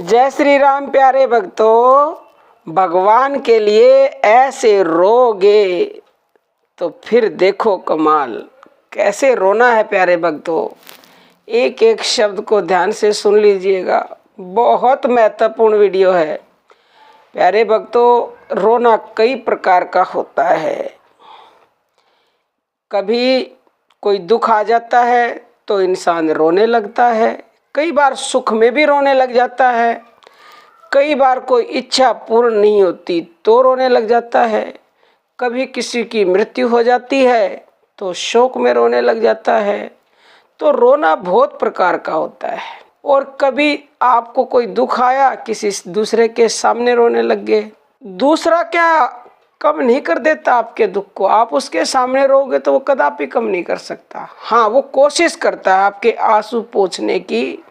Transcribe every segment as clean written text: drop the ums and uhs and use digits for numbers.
जय श्री राम प्यारे भक्तों। भगवान के लिए ऐसे रोगे तो फिर देखो कमाल। कैसे रोना है प्यारे भक्तों, एक एक शब्द को ध्यान से सुन लीजिएगा। बहुत महत्वपूर्ण वीडियो है प्यारे भक्तों। रोना कई प्रकार का होता है। कभी कोई दुख आ जाता है तो इंसान रोने लगता है, कई बार सुख में भी रोने लग जाता है, कई बार कोई इच्छा पूर्ण नहीं होती तो रोने लग जाता है, कभी किसी की मृत्यु हो जाती है तो शोक में रोने लग जाता है। तो रोना बहुत प्रकार का होता है। और कभी आपको कोई दुख आया, किसी दूसरे के सामने रोने लग गए। दूसरा क्या कम नहीं कर देता आपके दुख को, आप उसके सामने रोगे तो वो कदापि कम नहीं कर सकता। हाँ, वो कोशिश करता है आपके आंसू पोंछने की,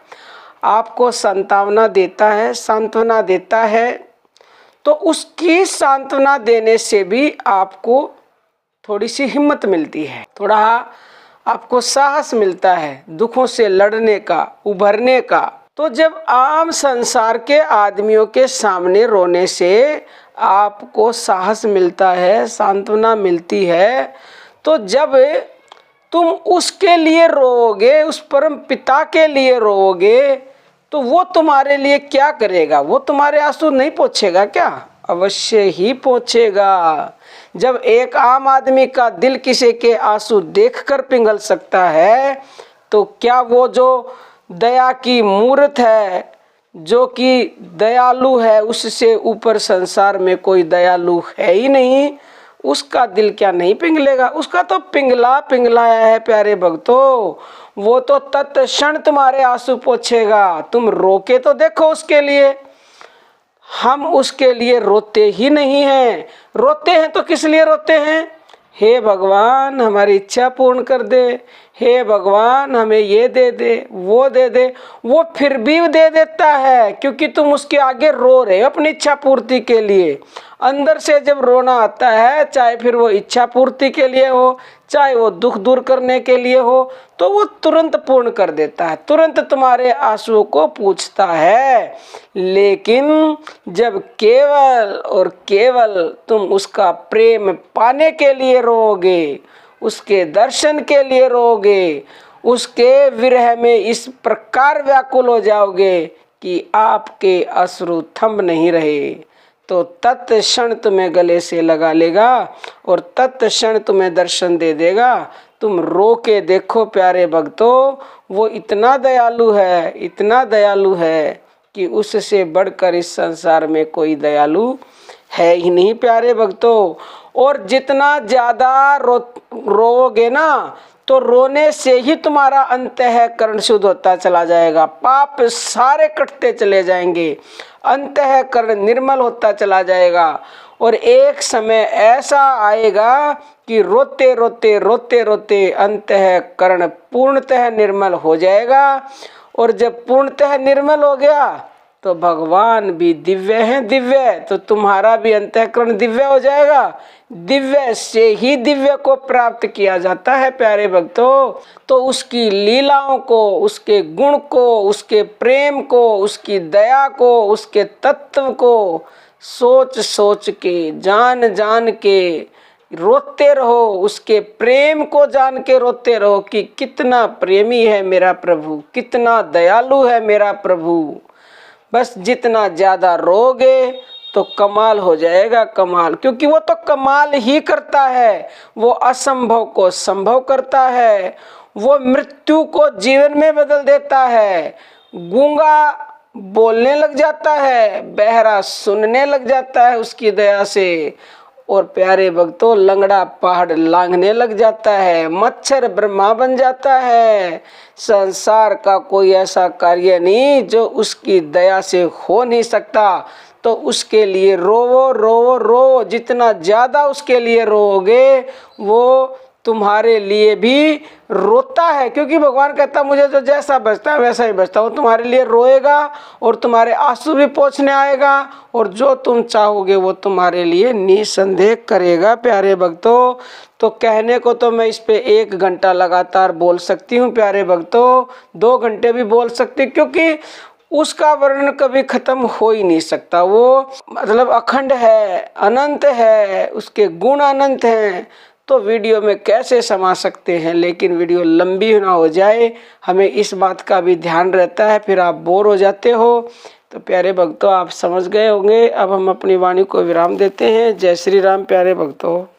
आपको सांत्वना देता है, सांत्वना देता है। तो उसकी सांत्वना देने से भी आपको थोड़ी सी हिम्मत मिलती है, थोड़ा आपको साहस मिलता है दुखों से लड़ने का, उभरने का। तो जब आम संसार के आदमियों के सामने रोने से आपको साहस मिलता है, सांत्वना मिलती है, तो जब तुम उसके लिए रोओगे, उस परम पिता के लिए रोओगे, तो वो तुम्हारे लिए क्या करेगा? वो तुम्हारे आंसू नहीं पोंछेगा क्या? अवश्य ही पोंछेगा। जब एक आम आदमी का दिल किसी के आंसू देखकर पिघल सकता है, तो क्या वो जो दया की मूर्त है, जो कि दयालु है, उससे ऊपर संसार में कोई दयालु है ही नहीं, उसका दिल क्या नहीं पिघलेगा? उसका तो पिघलाया है प्यारे भक्तों। वो तो तत्क्षण तुम्हारे आंसू पोंछेगा। तुम रोके तो देखो उसके लिए। हम उसके लिए रोते ही नहीं हैं। रोते हैं तो किस लिए रोते हैं? हे भगवान हमारी इच्छा पूर्ण कर दे, हे भगवान हमें ये दे दे, वो दे दे। वो फिर भी दे देता है, क्योंकि तुम उसके आगे रो रहे हो अपनी इच्छा पूर्ति के लिए। अंदर से जब रोना आता है, चाहे फिर वो इच्छा पूर्ति के लिए हो, चाहे वो दुख दूर करने के लिए हो, तो वो तुरंत पूर्ण कर देता है, तुरंत तुम्हारे आंसुओं को पूछता है। लेकिन जब केवल और केवल तुम उसका प्रेम पाने के लिए रोओगे, उसके दर्शन के लिए रोओगे, उसके विरह में इस प्रकार व्याकुल हो जाओगे कि आपके अश्रु थम नहीं रहे, तो तत्क्षण तुम्हें गले से लगा लेगा और तत्क्षण तुम्हें दर्शन दे देगा। तुम रो के देखो प्यारे भक्तों, वो इतना दयालु है, इतना दयालु है कि उससे बढ़कर इस संसार में कोई दयालु है ही नहीं प्यारे भक्तों। और जितना ज़्यादा रोओगे ना, तो रोने से ही तुम्हारा अंतःकरण शुद्ध होता चला जाएगा, पाप सारे कटते चले जाएंगे, अंतःकरण निर्मल होता चला जाएगा। और एक समय ऐसा आएगा कि रोते रोते रोते रोते अंतःकरण पूर्णतः निर्मल हो जाएगा। और जब पूर्णतः निर्मल हो गया तो भगवान भी दिव्य हैं, दिव्य, तो तुम्हारा भी अंतःकरण दिव्य हो जाएगा। दिव्य से ही दिव्य को प्राप्त किया जाता है प्यारे भक्तों। तो उसकी लीलाओं को, उसके गुण को, उसके प्रेम को, उसकी दया को, उसके तत्व को सोच सोच के, जान जान के रोते रहो। उसके प्रेम को जान के रोते रहो कि कितना प्रेमी है मेरा प्रभु, कितना दयालु है मेरा प्रभु। बस जितना ज़्यादा रोगे तो कमाल हो जाएगा, कमाल। क्योंकि वो तो कमाल ही करता है, वो असंभव को संभव करता है, वो मृत्यु को जीवन में बदल देता है। गूंगा बोलने लग जाता है, बहरा सुनने लग जाता है उसकी दया से। और प्यारे भक्तों, लंगड़ा पहाड़ लांघने लग जाता है, मच्छर ब्रह्मा बन जाता है। संसार का कोई ऐसा कार्य नहीं जो उसकी दया से हो नहीं सकता। तो उसके लिए रोवो रोवो रोवो, जितना ज़्यादा उसके लिए रोओगे वो तुम्हारे लिए भी रोता है। क्योंकि भगवान कहता मुझे तो जैसा बचता है वैसा ही बचता हूँ। तुम्हारे लिए रोएगा और तुम्हारे आंसू भी पोंछने आएगा, और जो तुम चाहोगे वो तुम्हारे लिए निसंदेह करेगा प्यारे भक्तों। तो कहने को तो मैं इस पे 1 घंटा लगातार बोल सकती हूँ प्यारे भक्तों, 2 घंटे भी बोल सकती, क्योंकि उसका वर्णन कभी खत्म हो ही नहीं सकता। वो मतलब अखंड है, अनंत है, उसके गुण अनंत हैं, तो वीडियो में कैसे समा सकते हैं। लेकिन वीडियो लंबी ना हो जाए, हमें इस बात का भी ध्यान रहता है, फिर आप बोर हो जाते हो। तो प्यारे भक्तों, आप समझ गए होंगे। अब हम अपनी वाणी को विराम देते हैं। जय श्री राम प्यारे भक्तों।